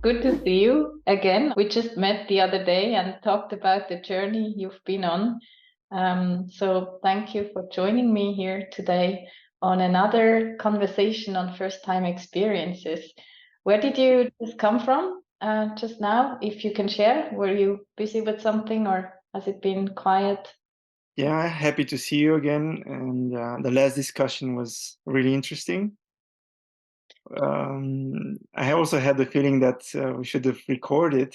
good to see you again. We just met the other day and talked about the journey you've been on. So thank you for joining me here today on another conversation on first-time experiences. Where did you just come from just now? If you can share, were you busy with something or has it been quiet? Yeah, happy to see you again. And the last discussion was really interesting. I also had the feeling that we should have recorded,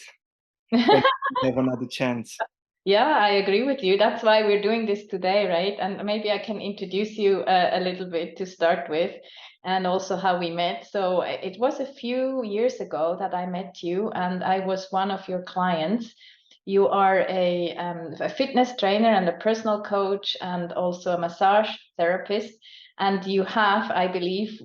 but have another chance. Yeah, I agree with you. That's why we're doing this today, right? And maybe I can introduce you a little bit to start with, and also how we met. So it was a few years ago that I met you, and I was one of your clients. You are a fitness trainer and a personal coach, and also a massage therapist. And you have, I believe,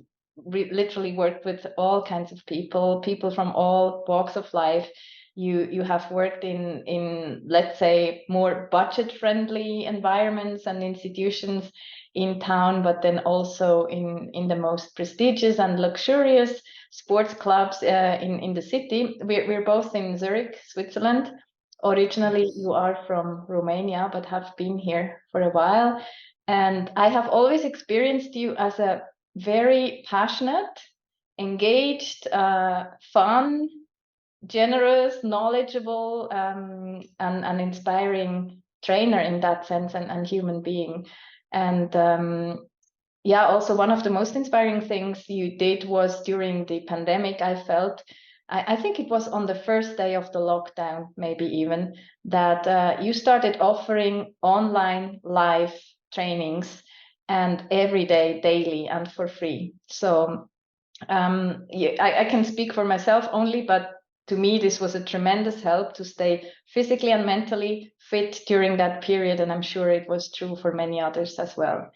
literally worked with all kinds of people from all walks of life. You have worked in let's say more budget friendly environments and institutions in town, but then also in the most prestigious and luxurious sports clubs in the city. We're both in Zurich, Switzerland. Originally you are from Romania but have been here for a while, and I have always experienced you as a very passionate, engaged, fun, generous, knowledgeable, and inspiring trainer in that sense, and human being. And yeah, also one of the most inspiring things you did was during the pandemic. I think it was on the first day of the lockdown, maybe even, that you started offering online live trainings, and every day, daily, and for free. So yeah, I can speak for myself only, but to me, this was a tremendous help to stay physically and mentally fit during that period. And I'm sure it was true for many others as well.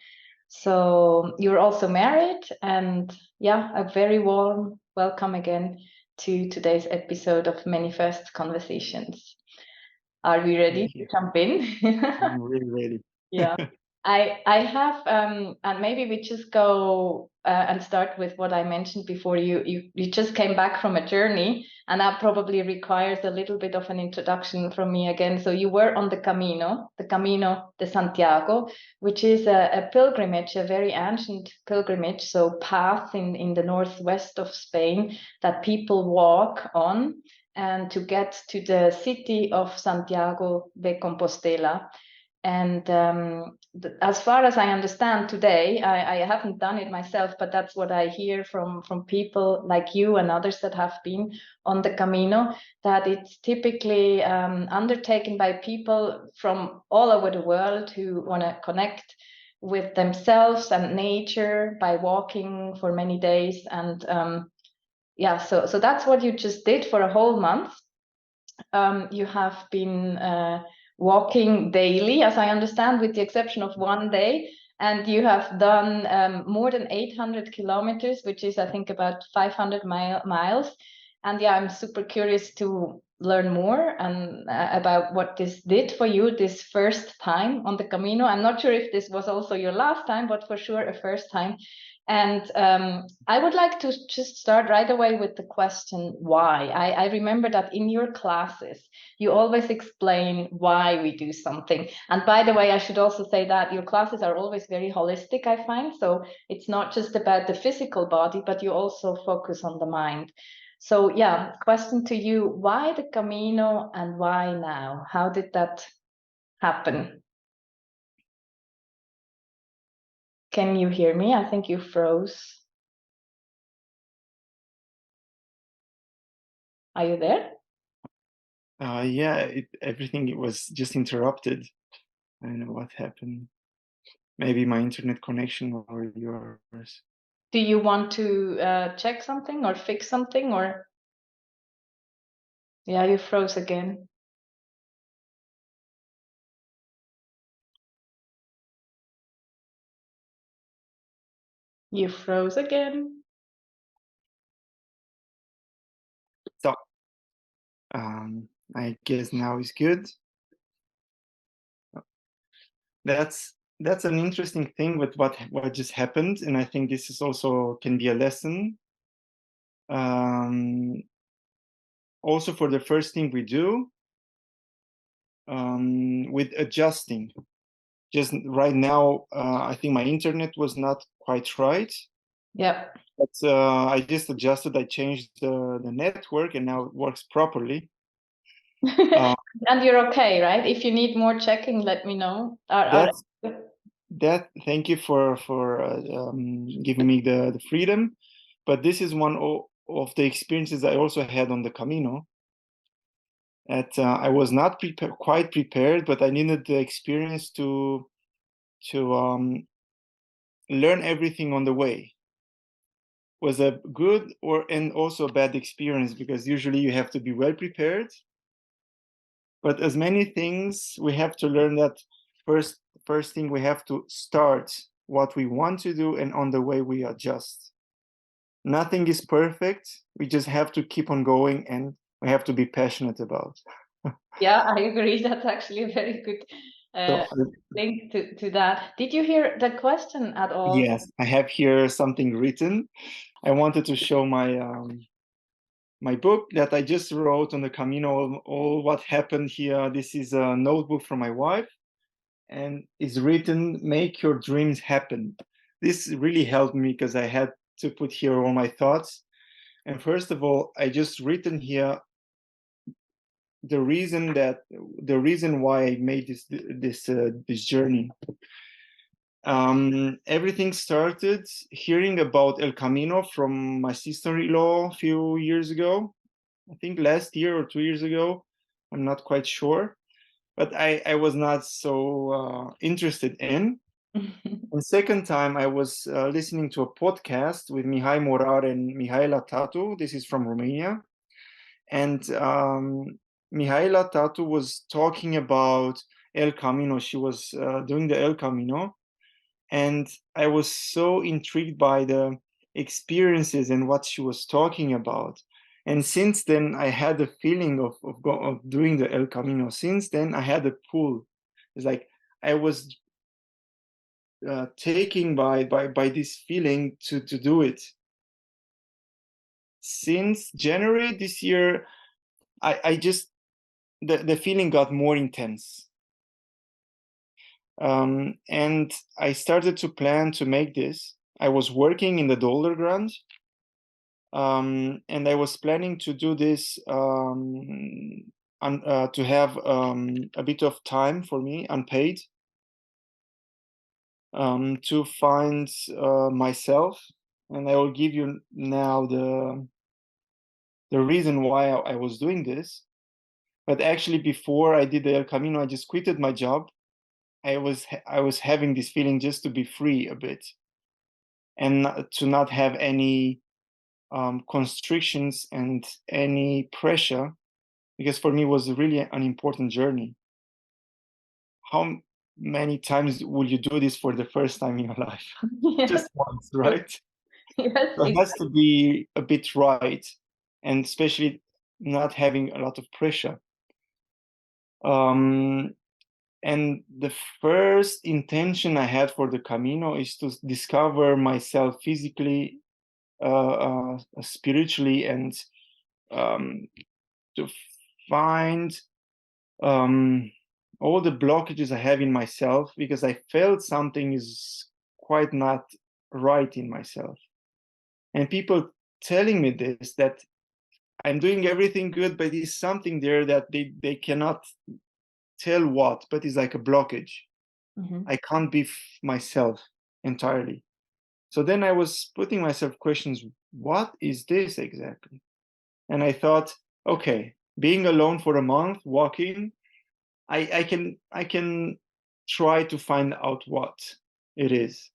So you're also married, and yeah, a very warm welcome again to today's episode of Manifest Conversations. Are we ready Thank to you. jump in? I'm really ready. Yeah. I have and maybe we just go and start with what I mentioned before. You just came back from a journey, and that probably requires a little bit of an introduction from me again. So you were on the Camino de Santiago, which is a pilgrimage, a very ancient pilgrimage, so path in the northwest of Spain that people walk on, and to get to the city of Santiago de Compostela. And as far as I understand today, I haven't done it myself, but that's what I hear from people like you and others that have been on the Camino, that it's typically undertaken by people from all over the world who want to connect with themselves and nature by walking for many days. And yeah, so that's what you just did for a whole month. You have been walking daily, as I understand, with the exception of one day, and you have done more than 800 kilometers, which is, I think, about 500 miles. And yeah, I'm super curious to learn more and about what this did for you this first time on the Camino. I'm not sure if this was also your last time, but for sure a first time. And I would like to just start right away with the question, why? I remember that in your classes, you always explain why we do something. And by the way, I should also say that your classes are always very holistic, I find. So it's not just about the physical body, but you also focus on the mind. So yeah, question to you, why the Camino and why now? How did that happen? Can you hear me? I think you froze. Are you there? Yeah, everything was just interrupted. I don't know what happened. Maybe my internet connection or yours. Do you want to check something or fix something, or? Yeah, you froze again. You froze again. So, I guess now is good. That's an interesting thing with what just happened, and I think this is also can be a lesson. also for the first thing we do, with adjusting. Just right now, I think my internet was not quite right. Yeah. But I just adjusted, I changed the network, and now it works properly. And you're okay, right? If you need more checking, let me know. Thank you for giving me the freedom. But this is one of the experiences I also had on the Camino. I was not quite prepared, but I needed the experience to learn everything on the way. Was a good and also a bad experience, because usually you have to be well prepared. But as many things, we have to learn that first thing we have to start what we want to do, and on the way we adjust. Nothing is perfect. We just have to keep on going, and we have to be passionate about. Yeah, I agree. That's actually a very good link to that. Did you hear the question at all? Yes, I have here something written. I wanted to show my book that I just wrote on the Camino, all what happened here. This is a notebook from my wife, and it's written, "Make your dreams happen." This really helped me because I had to put here all my thoughts. And first of all, I just written here the reason why I made this journey. Everything started hearing about El Camino from my sister-in-law a few years ago. I think last year or 2 years ago. I'm not quite sure, but I was not so interested in. And second time, I was listening to a podcast with Mihai Morar and Mihaela Tatu. This is from Romania. And Mihaela Tatu was talking about El Camino. She was doing the El Camino. And I was so intrigued by the experiences and what she was talking about. And since then, I had the feeling of doing the El Camino. Since then, I had a pull. It's like I was taken by this feeling to do it. Since January this year, I just the feeling got more intense. And I started to plan to make this. I was working in the Dollar Grant, and I was planning to do this to have a bit of time for me, unpaid, to find myself. And I will give you now the reason why I was doing this. But actually, before I did the El Camino, I just quitted my job. I was having this feeling just to be free a bit, and to not have any constrictions and any pressure, because for me it was really an important journey. How many times will you do this for the first time in your life? Yes. Just once, right? Yes, So it has to be a bit right, and especially not having a lot of pressure. And the first intention I had for the Camino is to discover myself physically, spiritually, and to find all the blockages I have in myself, because I felt something is quite not right in myself. And people telling me this, that I'm doing everything good, but there's something there that they cannot tell what, but it's like a blockage. Mm-hmm. I can't be myself entirely. So then I was putting myself questions, what is this exactly? And I thought, okay, being alone for a month, walking, I can try to find out what it is.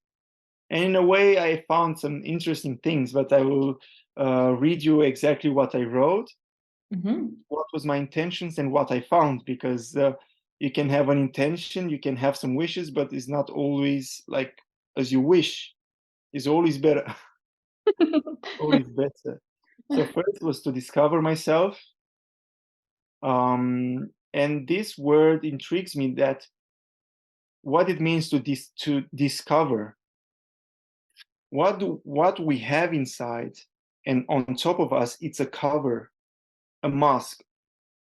And in a way, I found some interesting things, but I will read you exactly what I wrote, what was my intentions, and what I found, because you can have an intention, you can have some wishes, but it's not always like as you wish. It's always better. Always better. So first was to discover myself. And this word intrigues me, that what it means to discover what we have inside, and on top of us, it's a cover. a mask.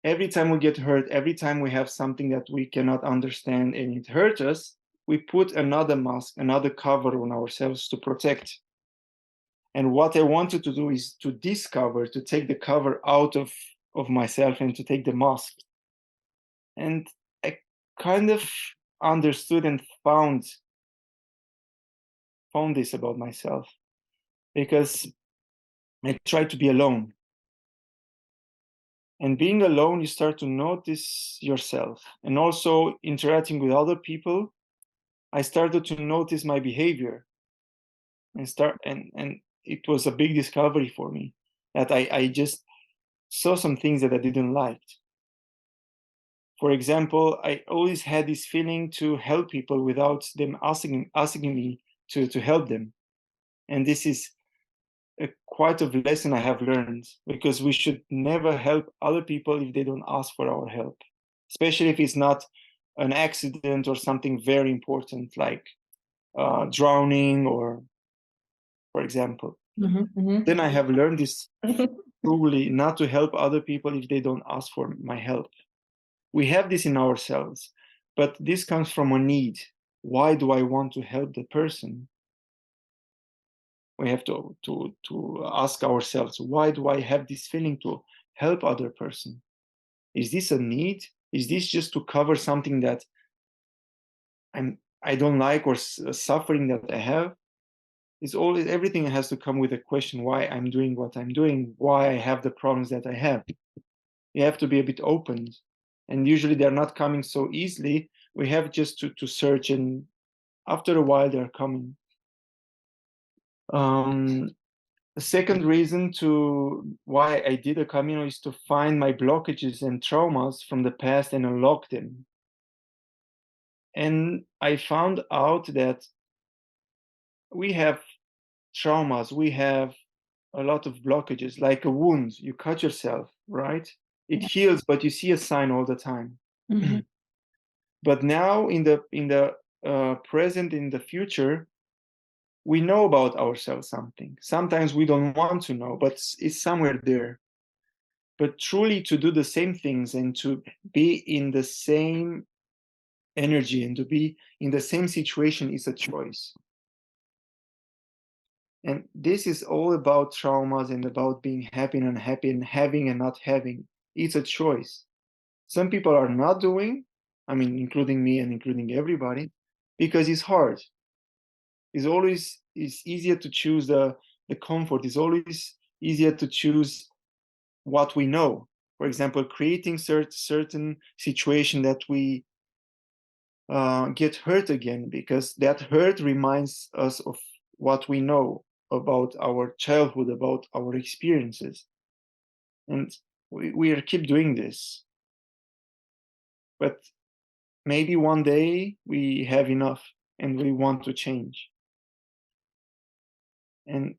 Every time we get hurt, every time we have something that we cannot understand and it hurts us, we put another mask, another cover on ourselves to protect. And what I wanted to do is to discover, to take the cover out of myself and to take the mask. And I kind of understood and found this about myself, because I tried to be alone. And being alone, you start to notice yourself. And also interacting with other people, I started to notice my behavior. And it was a big discovery for me, that I just saw some things that I didn't like. For example, I always had this feeling to help people without them asking me to help them. And this is quite a lesson I have learned, because we should never help other people if they don't ask for our help, especially if it's not an accident or something very important like drowning, or for example. Then I have learned this truly, not to help other people if they don't ask for my help. We have this in ourselves, but this comes from a need. Why do I want to help the person? We have to ask ourselves, why do I have this feeling to help other person? Is this a need? Is this just to cover something that I don't like, or suffering that I have? It's always, everything has to come with a question, why I'm doing what I'm doing, why I have the problems that I have. You have to be a bit open, and usually they're not coming so easily. We have just to search, and after a while they're coming. The second reason to why I did a Camino is to find my blockages and traumas from the past and unlock them. And I found out that we have traumas, we have a lot of blockages, like a wound. You cut yourself, right? It heals, but you see a sign all the time. But now in the present, in the future, we know about ourselves something. Sometimes we don't want to know, but it's somewhere there. But truly to do the same things and to be in the same energy and to be in the same situation is a choice. And this is all about traumas and about being happy and unhappy and having and not having. It's a choice. Some people are not doing, I mean, including me and including everybody, because it's hard. It's easier to choose the comfort. It's always easier to choose what we know. For example, creating certain situation that we get hurt again, because that hurt reminds us of what we know about our childhood, about our experiences. And we keep doing this. But maybe one day we have enough and we want to change. And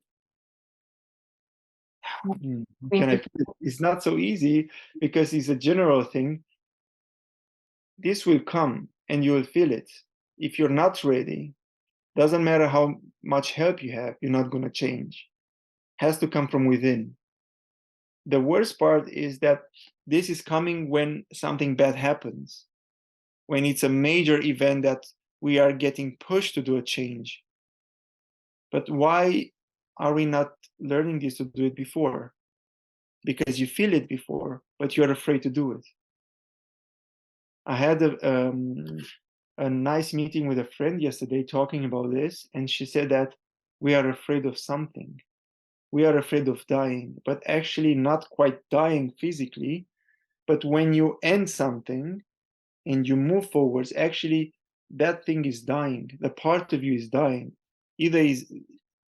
can I put it? It's not so easy, because it's a general thing. This will come and you will feel it. If you're not ready, doesn't matter how much help you have, you're not going to change. It has to come from within. The worst part is that this is coming when something bad happens, when it's a major event that we are getting pushed to do a change. But why are we not learning this to do it before? Because you feel it before, but you're afraid to do it. I had a nice meeting with a friend yesterday talking about this, and she said that we are afraid of something. We are afraid of dying, but actually not quite dying physically. But when you end something and you move forwards, actually that thing is dying. The part of you is dying, either is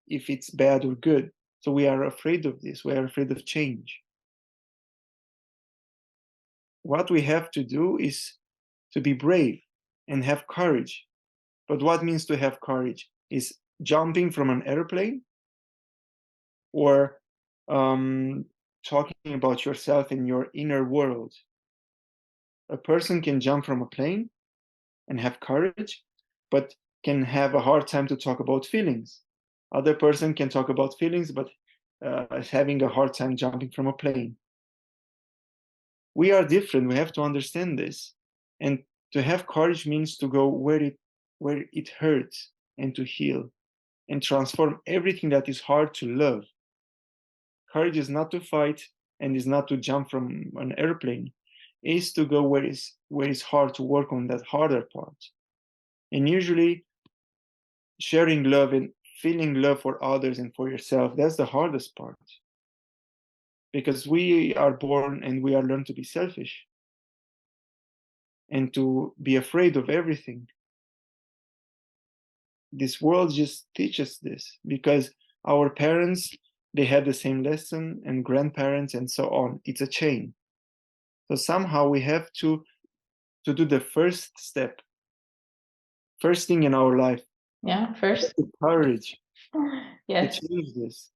if it's bad or good. So we are afraid of this. We are afraid of change. What we have to do is to be brave and have courage. But what means to have courage? Is jumping from an airplane, or talking about yourself in your inner world. A person can jump from a plane and have courage, but can have a hard time to talk about feelings. Other person can talk about feelings, but is having a hard time jumping from a plane. We are different. We have to understand this. And to have courage means to go where it hurts and to heal and transform everything that is hard to love. Courage is not to fight and is not to jump from an airplane. It is to go where it's hard, to work on that harder part. And usually sharing love and feeling love for others and for yourself, that's the hardest part. Because we are born and we are learned to be selfish and to be afraid of everything. This world just teaches this because our parents, they had the same lesson, and grandparents and so on. It's a chain. So somehow we have to do the first step, first thing in our life. Yeah, first. The courage Yes. to change this.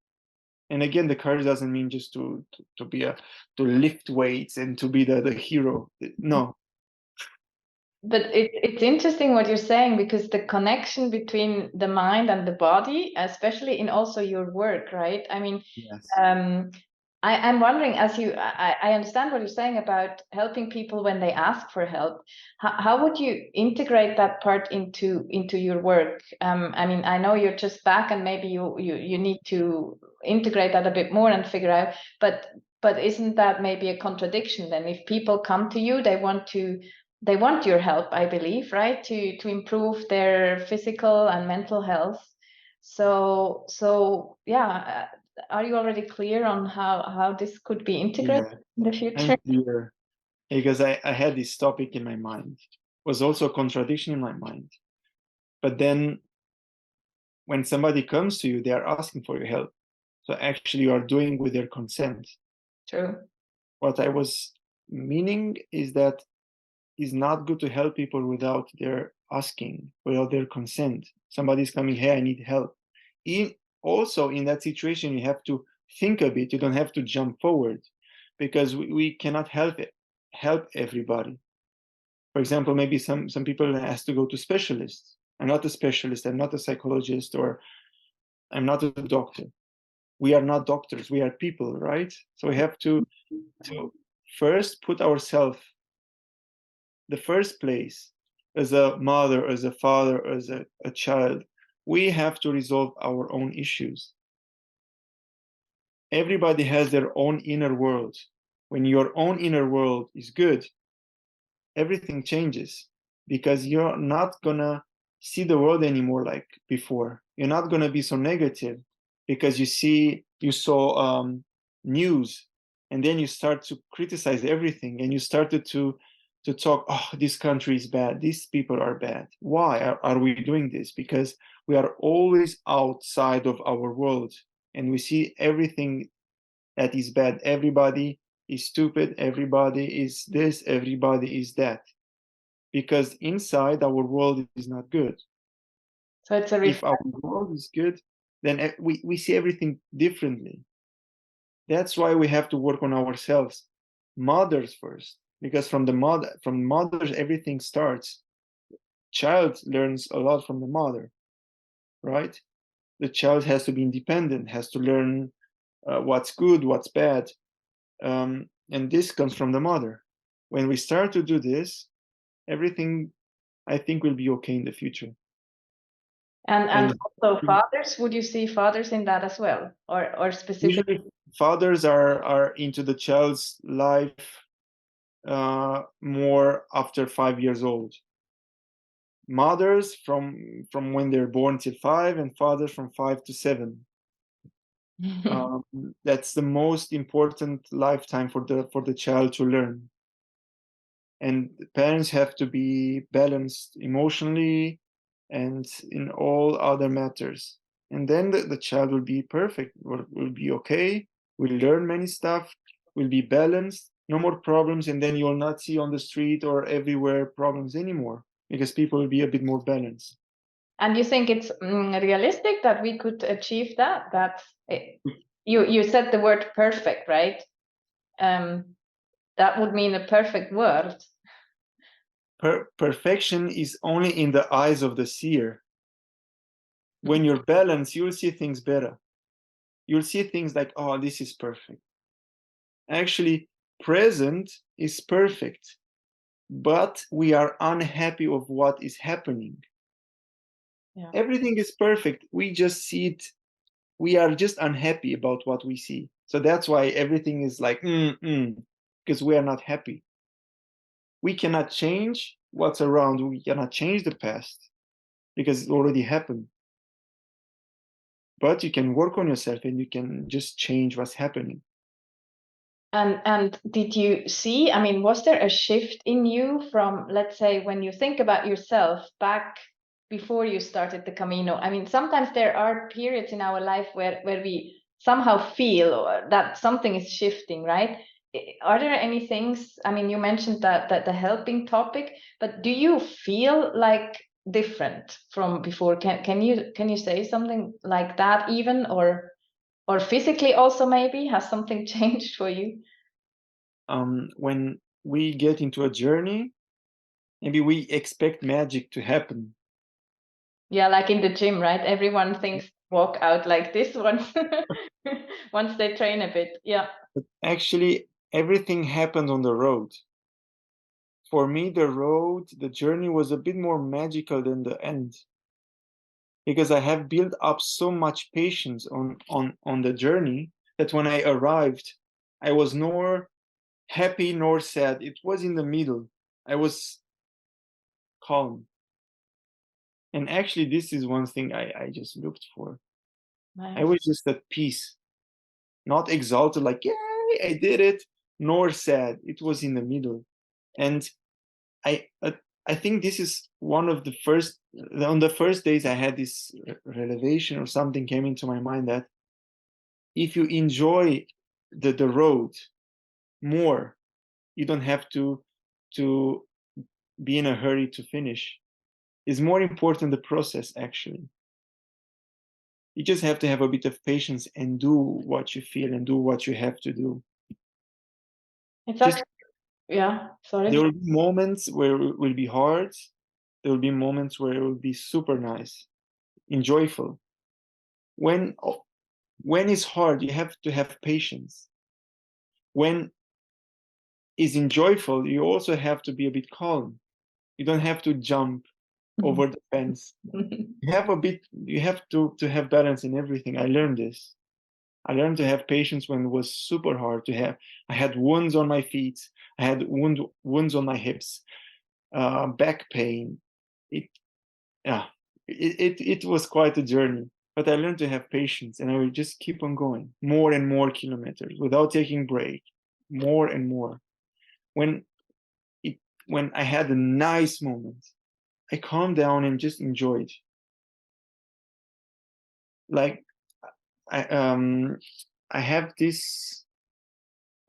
And again, the courage doesn't mean just to lift weights and to be the hero. No. But it's interesting what you're saying, because the connection between the mind and the body, especially in also your work, right? I mean, Yes. I'm wondering, as I understand what you're saying about helping people when they ask for help. How would you integrate that part into your work? I mean, I know you're just back, and maybe you need to integrate that a bit more and figure out. But isn't that maybe a contradiction then? If people come to you, they want your help, I believe, right? To improve their physical and mental health. So yeah. Are you already clear on how this could be integrated in the future? I'm clear because I had this topic in my mind. It was also a contradiction in my mind. But then when somebody comes to you, they are asking for your help. So actually you are doing with their consent. True. What I was meaning is that it's not good to help people without their asking, without their consent. Somebody's coming, hey, I need help. Also in that situation, you have to think a bit. You don't have to jump forward because we cannot help everybody. For example, maybe some people has to go to specialists. I'm not a specialist. I'm not a psychologist, or I'm not a doctor. We are not doctors. We are people, right? So we have to first put ourselves the first place as a mother, as a father, as a child. We have to resolve our own issues. Everybody has their own inner world. When your own inner world is good, everything changes because you're not gonna see the world anymore like before. You're not gonna be so negative because you saw news, and then you start to criticize everything, and you started to talk, oh, this country is bad, these people are bad. Why are we doing this? Because we are always outside of our world, and we see everything that is bad. Everybody is stupid, everybody is this, everybody is that, because inside our world is not good. So it's a If our world is good, then we see everything differently. That's why we have to work on ourselves, mothers first, because from mothers everything starts. Child learns a lot from the mother, right? The child has to be independent, has to learn what's good, what's bad, and this comes from the mother. When we start to do this, everything, I think, will be okay in the future. And also fathers, would you see fathers in that as well, or specifically? Usually fathers are into the child's life more after 5 years old. Mothers from when they're born till 5, and fathers from 5 to 7. That's the most important lifetime for the child to learn. And parents have to be balanced emotionally and in all other matters. And then the child will be perfect, will be okay, will learn many stuff, will be balanced, no more problems, and then you will not see on the street or everywhere problems anymore, because people will be a bit more balanced. And you think it's realistic that we could achieve that? You said the word perfect, right? That would mean a perfect world. Perfection is only in the eyes of the seer. When you're balanced, you'll see things better. You'll see things like, oh, this is perfect. Actually, present is perfect, but we are unhappy of what is happening. Yeah. Everything is perfect. We just see it. We are just unhappy about what we see. So that's why everything is like, because we are not happy. We cannot change what's around. We cannot change the past because it already happened. But you can work on yourself and you can just change what's happening. And did you see, I mean, was there a shift in you from, let's say, when you think about yourself back before you started the Camino? I mean, sometimes there are periods in our life where we somehow feel that something is shifting, right? Are there any things, I mean, you mentioned that the helping topic, but do you feel like different from before? Can you say something like that even, or physically also maybe has something changed for you? When we get into a journey, maybe we expect magic to happen. Yeah, like in the gym, right? Everyone thinks walk out like this once once they train a bit. Yeah. But actually, everything happened on the road. For me, the journey was a bit more magical than the end, because I have built up so much patience on the journey that when I arrived, I was nor happy nor sad. It was in the middle. I was calm. And actually, this is one thing I just looked for. Nice. I was just at peace, not exalted, like, yay, I did it, nor sad. It was in the middle. And I think this is one of the first, on the first days I had this revelation or something came into my mind that if you enjoy the road more, you don't have to be in a hurry to finish. It's more important the process, actually. You just have to have a bit of patience and do what you feel and do what you have to do. It's Just, actually, yeah, sorry. there will be moments where it will be hard. There will be moments where it will be super nice, enjoyable. When it's hard, you have to have patience. When it's enjoyable, you also have to be a bit calm. You don't have to jump over the fence. You have to have balance in everything. I learned this. I learned to have patience when it was super hard to have. I had wounds on my feet. I had wounds on my hips, back pain. It yeah, it was quite a journey. But I learned to have patience, and I would just keep on going, more and more kilometers without taking break, more and more. When when I had a nice moment, I calmed down and just enjoyed. Like I have this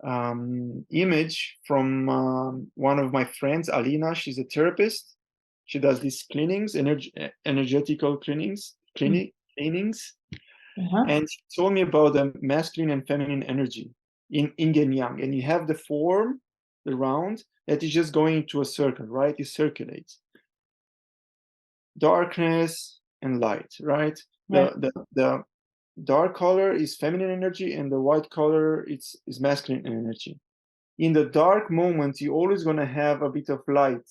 image from one of my friends, Alina. She's a therapist. She does these cleanings, energetical cleanings. Uh-huh. And she told me about the masculine and feminine energy in yin and yang. And you have the form, the round, that is just going into a circle, right? It circulates. Darkness and light, right? Right. The dark color is feminine energy and the white color is masculine energy. In the dark moment, you're always going to have a bit of light,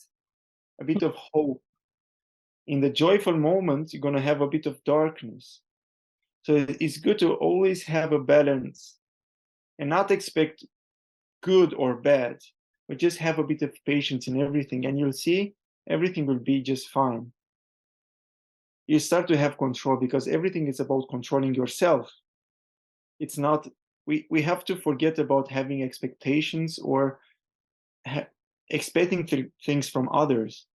a bit of hope. In the joyful moment, you're going to have a bit of darkness. So it's good to always have a balance and not expect good or bad, but just have a bit of patience in everything, and you'll see everything will be just fine. You start to have control because everything is about controlling yourself. It's not, we have to forget about having expectations or expecting things from others,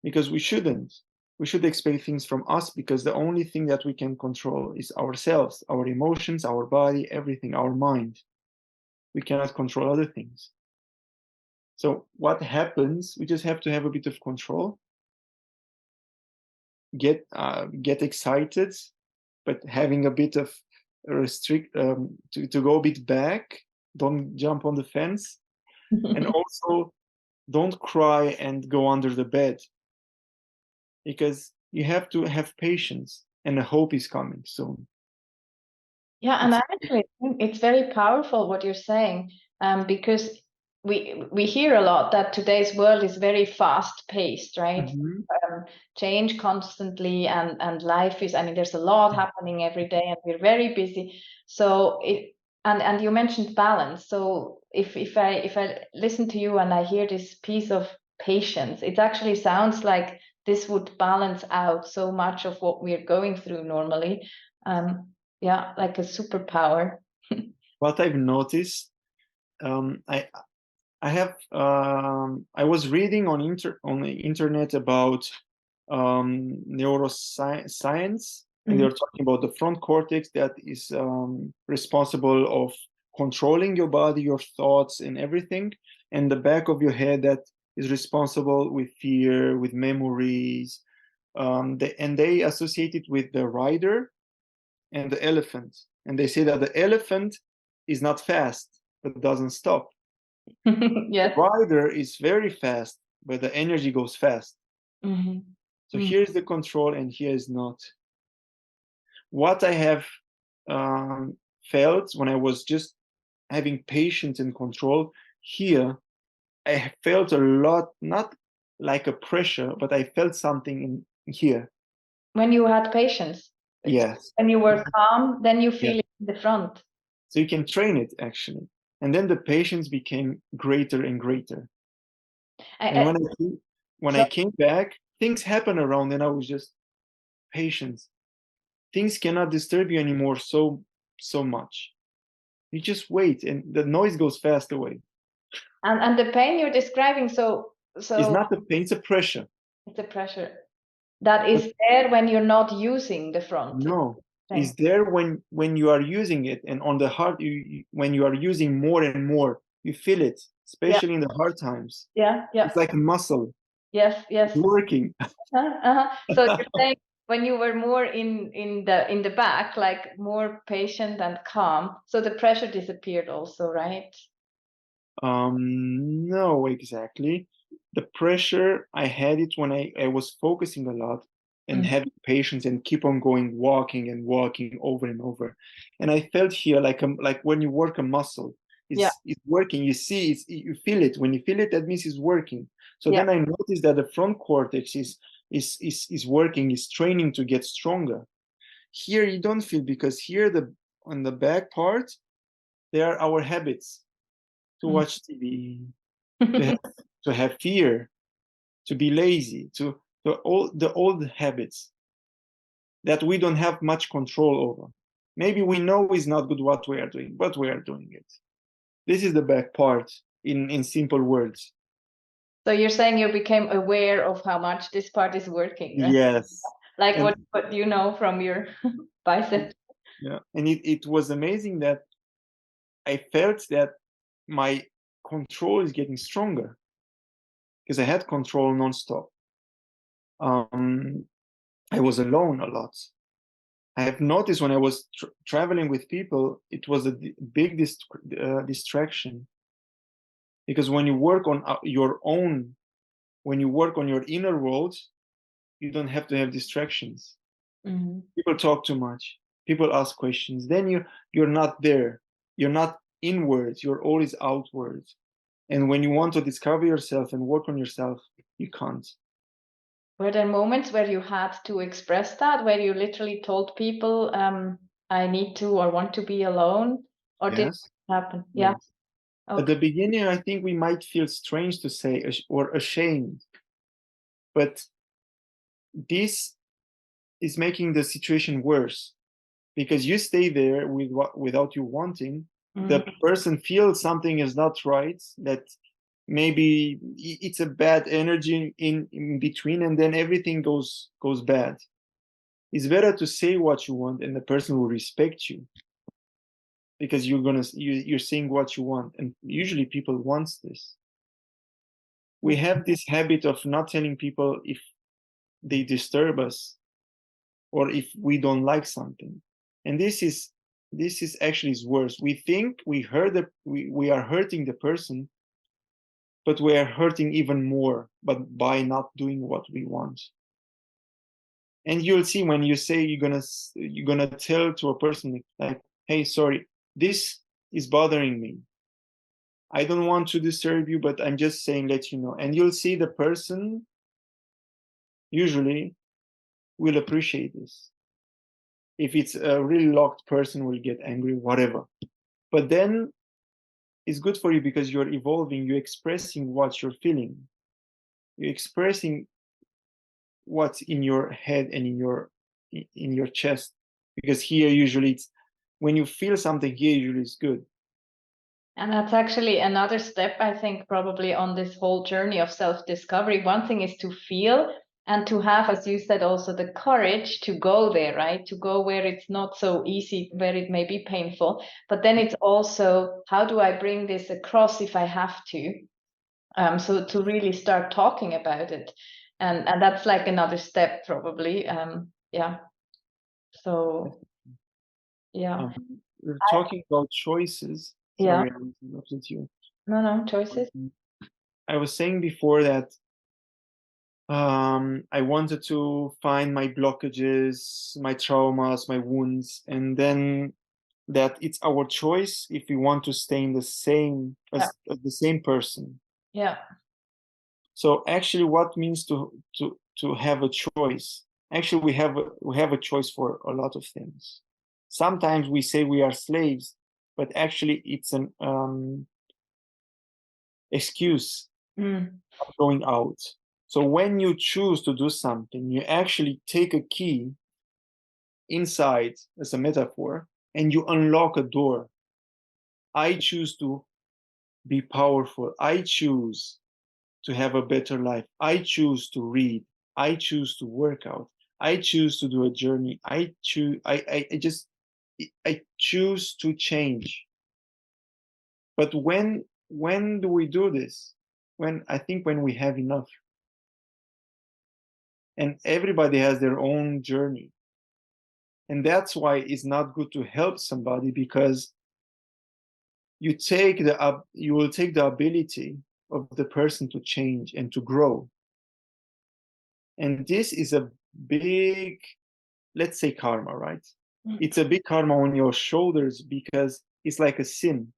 because we shouldn't. We should expect things from us, because the only thing that we can control is ourselves, our emotions, our body, everything, our mind. We cannot control other things. So what happens, we just have to have a bit of control, get excited, but having a bit of to go a bit back, don't jump on the fence, and also don't cry and go under the bed, because you have to have patience and the hope is coming soon. Yeah, and I actually think it's very powerful what you're saying, because we hear a lot that today's world is very fast paced, right? Change constantly, and life is, I mean, there's a lot happening every day, and we're very busy. So and you mentioned balance. So if I listen to you and I hear this piece of patience, it actually sounds like this would balance out so much of what we're going through normally. Yeah, like a superpower. What I've noticed, I was reading on the internet about neuroscience, and they were talking about the front cortex that is responsible of controlling your body, your thoughts, and everything, and the back of your head that is responsible with fear, with memories. They associate it with the rider and the elephant, and they say that the elephant is not fast but doesn't stop. Yes. The rider is very fast, but the energy goes fast. So here's the control, and here is not. What I have felt when I was just having patience and control, here I felt a lot, not like a pressure, but I felt something in here. When you had patience? Yes. When you were calm, then you feel it in the front. So you can train it, actually. And then the patience became greater and greater. And when I came back, things happened around, and I was just patient. Things cannot disturb you anymore so much. You just wait, and the noise goes fast away. And the pain you're describing, so it's not the pain, it's a pressure. It's a pressure that is there when you're not using the front. No, it's there when you are using it, and on the heart, when you are using more and more, you feel it, especially in the hard times. Yeah. It's like a muscle. Yes. It's working. So you're saying when you were more in the back, like more patient and calm, so the pressure disappeared also, right? No, exactly. The pressure, I had it when I was focusing a lot and having patience and keep on going, walking and walking over and over. And I felt here like when you work a muscle, it's working. You see, you feel it. When you feel it, that means it's working. So then I noticed that the front cortex is working, is training to get stronger. Here you don't feel, because here on the back part, there are our habits. To watch TV, to have fear, to be lazy, to all the old habits that we don't have much control over. Maybe we know is not good what we are doing, but we are doing it. This is the back part in simple words. So you're saying you became aware of how much this part is working, right? Yes. Like what you know from your bicep. Yeah, and it was amazing that I felt that my control is getting stronger, because I had control nonstop. I was alone a lot. I have noticed when I was traveling with people, it was a big distraction. Because when you work on your own, when you work on your inner world, you don't have to have distractions. People talk too much. People ask questions. Then you're not there. You're not inwards. You're always outwards. And when you want to discover yourself and work on yourself, you can't. Were there moments where you had to express that, where you literally told people, I need to or want to be alone? Or did it happen? Yeah. Yes. Okay. At the beginning, I think we might feel strange to say or ashamed. But this is making the situation worse, because you stay there without you wanting. The person feels something is not right, that maybe it's a bad energy in between, and then everything goes bad. It's better to say what you want, and the person will respect you, because you're saying what you want, and usually people want this. We have this habit of not telling people if they disturb us or if we don't like something, and this is actually worse. We think we are hurting the person, but we are hurting even more, but by not doing what we want. And you'll see when you say you're gonna tell to a person like, hey, sorry, this is bothering me. I don't want to disturb you, but I'm just saying, let you know. And you'll see the person usually will appreciate this. If it's a really locked person, will get angry, whatever. But then it's good for you because you're evolving, you're expressing what you're feeling. You're expressing what's in your head and in your chest. Because here usually it's when you feel something here, usually it's good. And that's actually another step, I think, probably on this whole journey of self-discovery. One thing is to feel and to have, as you said, also the courage to go there, right? To go where it's not so easy, where it may be painful. But then it's also, how do I bring this across if I have to? So to really start talking about it. And that's like another step, probably. Yeah. So, yeah. We're talking about choices. Yeah. Sorry, I interrupted you. No, choices. I was saying before that I wanted to find my blockages, my traumas, my wounds, and then that it's our choice if we want to stay in the same as the same person. Yeah. So actually, what means to have a choice? Actually, we have a choice for a lot of things. Sometimes we say we are slaves, but actually it's an excuse of going out. So when you choose to do something, you actually take a key inside as a metaphor and you unlock a door. I choose to be powerful. I choose to have a better life. I choose to read. I choose to work out. I choose to do a journey. I choose to change. But when do we do this? When we have enough. And everybody has their own journey. And that's why it's not good to help somebody, because you will take the ability of the person to change and to grow. And this is a big, let's say, karma, right? It's a big karma on your shoulders because it's like a sin.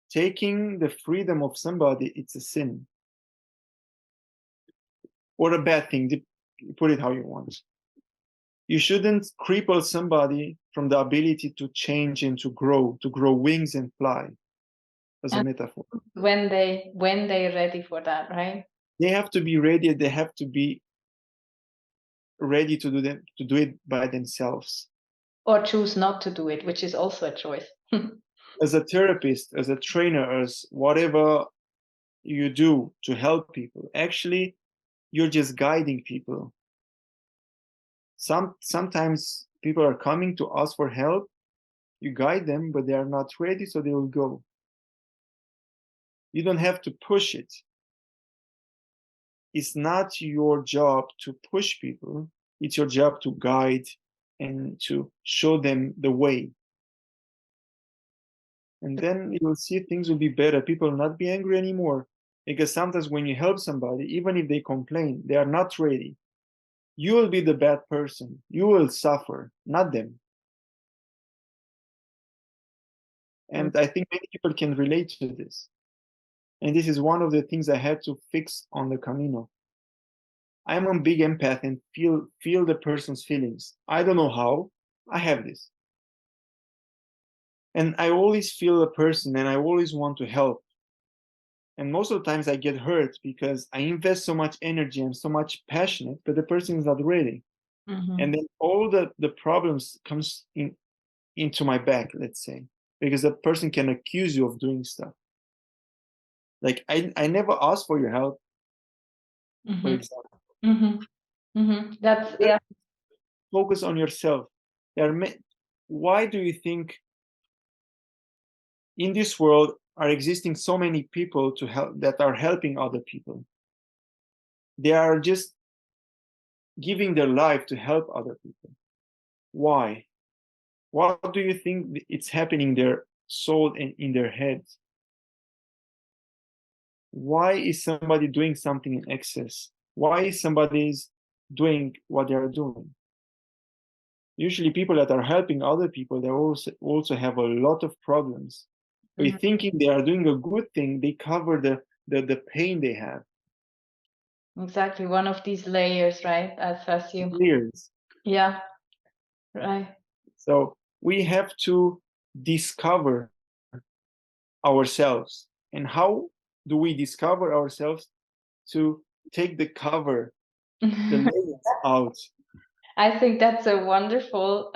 Taking the freedom of somebody, it's a sin. Or a bad thing, put it how you want. You shouldn't cripple somebody from the ability to change and to grow wings and fly, as a metaphor. When they're ready for that, right? They have to be ready. They have to be ready to do it by themselves. Or choose not to do it, which is also a choice. As a therapist, as a trainer, as whatever you do to help people, actually, you're just guiding people. Sometimes people are coming to ask for help. You guide them, but they are not ready, so they will go. You don't have to push it. It's not your job to push people. It's your job to guide and to show them the way. And then you will see things will be better. People will not be angry anymore. Because sometimes when you help somebody, even if they complain, they are not ready. You will be the bad person. You will suffer, not them. And I think many people can relate to this. And this is one of the things I had to fix on the Camino. I'm a big empath and feel the person's feelings. I don't know how. I have this. And I always feel the person and I always want to help. And most of the times I get hurt because I invest so much energy and so much passionate, but the person is not ready. And then all the problems comes into my back, let's say, because the person can accuse you of doing stuff. Like I never asked for your help, for example. That's Focus on yourself. Why do you think in this world are existing so many people to help that are helping other people? They are just giving their life to help other people. Why? What do you think it's happening in their soul and in their heads? Why is somebody doing something in excess? Why is somebody doing what they are doing? Usually people that are helping other people, they also have a lot of problems. by thinking they are doing a good thing, they cover the pain they have. Exactly, one of these layers, right? As you. Layers. Yeah, right. So we have to discover ourselves. And how do we discover ourselves? To take the cover, the layers out. I think that's a wonderful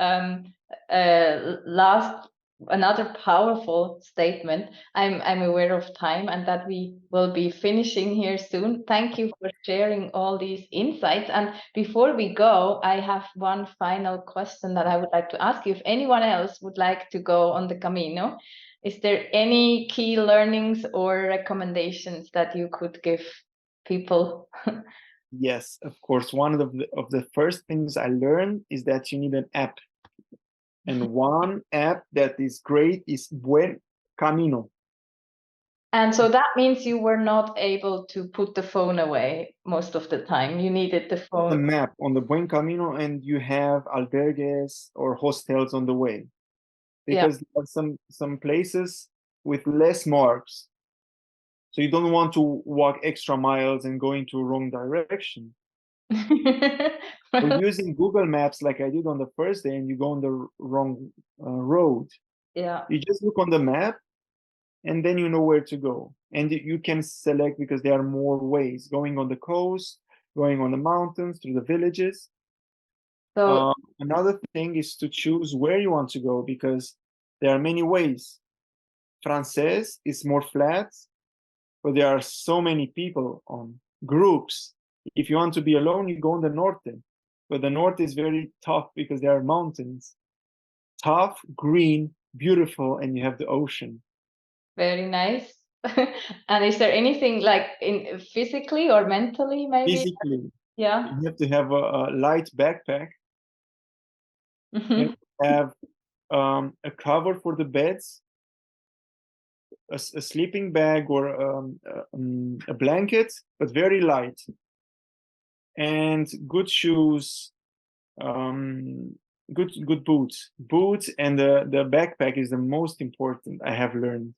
another powerful statement. I'm aware of time and that we will be finishing here soon. Thank you for sharing all these insights. And before we go, I have one final question that I would like to ask you. If anyone else would like to go on the Camino, is there any key learnings or recommendations that you could give people? Yes, of course. One of the first things I learned is that you need an app. And one app that is great is Buen Camino. And so that means you were not able to put the phone away most of the time. You needed the phone. The map on the Buen Camino, and you have albergues or hostels on the way. Because there are some places with less marks. So you don't want to walk extra miles and go into wrong direction. Or using Google Maps like I did on the first day, and you go on the wrong road. Yeah. You just look on the map, and then you know where to go. And you can select, because there are more ways, going on the coast, going on the mountains, through the villages. So another thing is to choose where you want to go, because there are many ways. Frances is more flat, but there are so many people on groups. If you want to be alone, you go on the norte. But the north is very tough because there are mountains. Tough, green, beautiful, and you have the ocean. Very nice. And is there anything like in physically or mentally, maybe? Physically, yeah. You have to have a light backpack. You have a cover for the beds, a sleeping bag, or a blanket, but very light, and good shoes, good boots. Boots and the backpack is the most important, I have learned.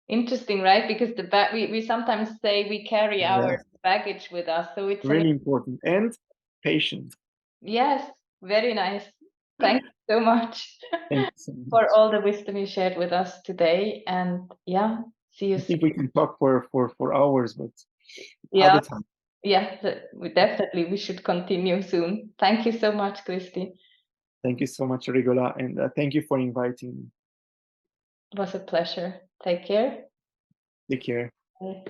Interesting, right? Because the we sometimes say we carry our baggage with us, so it's really important. And patience. Yes, very nice. Thank you so much. Thank you so much for all the wisdom you shared with us today. And yeah, see you I soon. think we can talk for hours, but Yeah, other time. yeah, we should continue soon. Thank you so much, Cristi. Thank you so much, Regula, and thank you for inviting me. It was a pleasure. Take care. Take care. Bye.